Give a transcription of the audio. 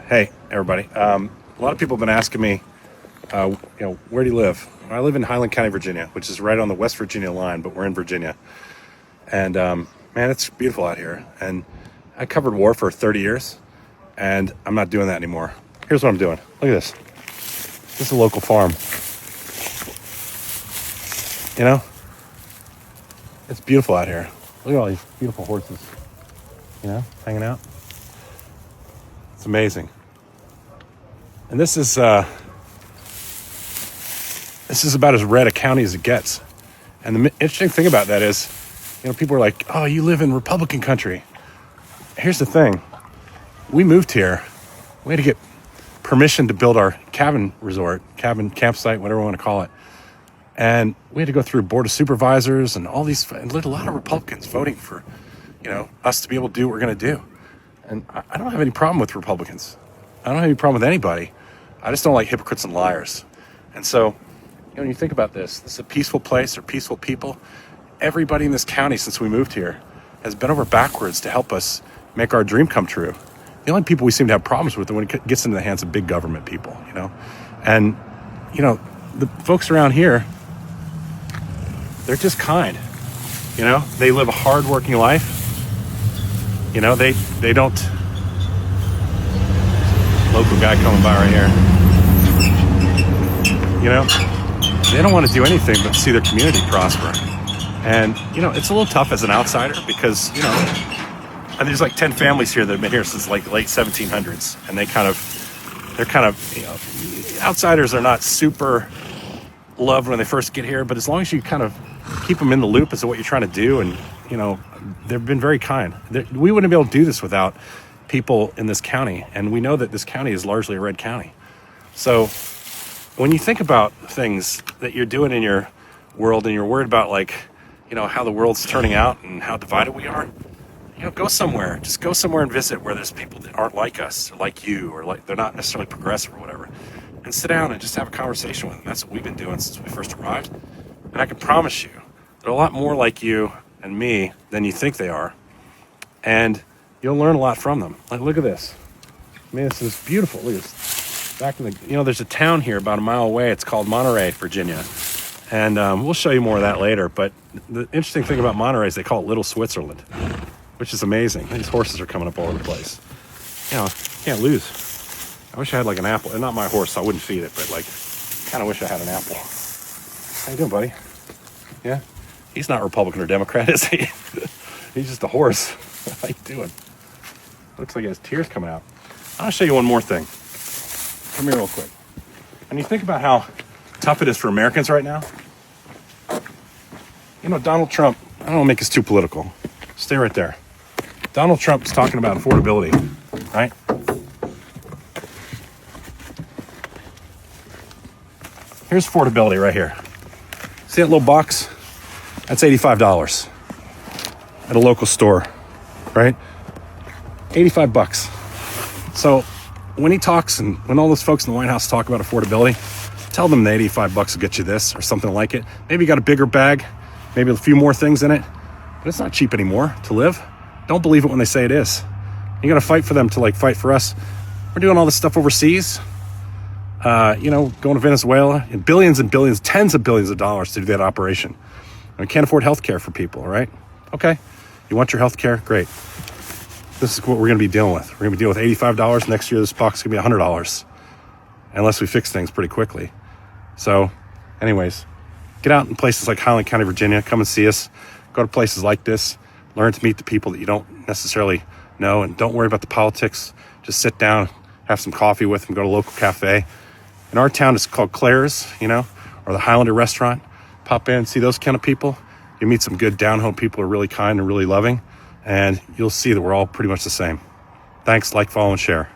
Hey, everybody. A lot of people have been asking me, where do you live? I live in Highland County, Virginia, which is right on the West Virginia line, but we're in Virginia. And man, it's beautiful out here. And I covered war for 30 years, and I'm not doing that anymore. Here's what I'm doing. Look at this. This is a local farm. You know, it's beautiful out here. Look at all these beautiful horses, hanging out. It's amazing. And this is about as red a county as it gets. And the interesting thing about that is, people are like, oh, you live in Republican country. Here's the thing. We moved here. We had to get permission to build our cabin campsite, whatever we want to call it. And we had to go through Board of Supervisors and all these, and a lot of Republicans voting for, us to be able to do what we're going to do. And I don't have any problem with Republicans. I don't have any problem with anybody. I just don't like hypocrites and liars. And so, when you think about this is a peaceful place or peaceful people. Everybody in this county since we moved here has bent over backwards to help us make our dream come true. The only people we seem to have problems with are when it gets into the hands of big government people, And, the folks around here, they're just kind. They live a hard-working life. They don't... Local guy coming by right here. They don't want to do anything but see their community prosper. And, it's a little tough as an outsider because, and there's like 10 families here that have been here since like late 1700s. And they're kind of, outsiders are not super loved when they first get here. But as long as you kind of keep them in the loop as to what you're trying to do, and, they've been very kind. We wouldn't be able to do this without people in this county. And we know that this county is largely a red county. So when you think about things that you're doing in your world and you're worried about how the world's turning out and how divided we are, go somewhere. Just go somewhere and visit where there's people that aren't like us or like you or they're not necessarily progressive or whatever. And sit down and just have a conversation with them. That's what we've been doing since we first arrived. And I can promise you, they're a lot more like you and me than you think they are. And you'll learn a lot from them. Look at this. This is beautiful. Look at this. Back in the, there's a town here about a mile away. It's called Monterey, Virginia. And we'll show you more of that later. But the interesting thing about Monterey is they call it Little Switzerland, which is amazing. These horses are coming up all over the place. Can't lose. I wish I had an apple. And not my horse, so I wouldn't feed it. But kind of wish I had an apple. How you doing, buddy? Yeah? He's not Republican or Democrat, is he? He's just a horse. How you doing? Looks like he has tears coming out. I'll show you one more thing. Come here real quick. And you think about how tough it is for Americans right now. Donald Trump, I don't want to make this too political. Stay right there. Donald Trump is talking about affordability, right? Here's affordability right here. See that little box? That's $85 at a local store, right? $85. So when he talks and when all those folks in the White House talk about affordability, tell them the $85 will get you this or something like it. Maybe you got a bigger bag, maybe a few more things in it, but it's not cheap anymore to live. Don't believe it when they say it is. You got to fight for them to fight for us. We're doing all this stuff overseas, going to Venezuela, and billions, tens of billions of dollars to do that operation. And we can't afford health care for people, right? Okay. You want your health care? Great. This is what we're going to be dealing with. We're going to be dealing with $85. Next year, this box is going to be $100 unless we fix things pretty quickly. So anyways, get out in places like Highland County, Virginia. Come and see us. Go to places like this. Learn to meet the people that you don't necessarily know. And don't worry about the politics. Just sit down, have some coffee with them, go to a local cafe. In our town, it's called Claire's, or the Highlander restaurant. Pop in, see those kind of people. You meet some good down-home people who are really kind and really loving. And you'll see that we're all pretty much the same. Thanks, follow, and share.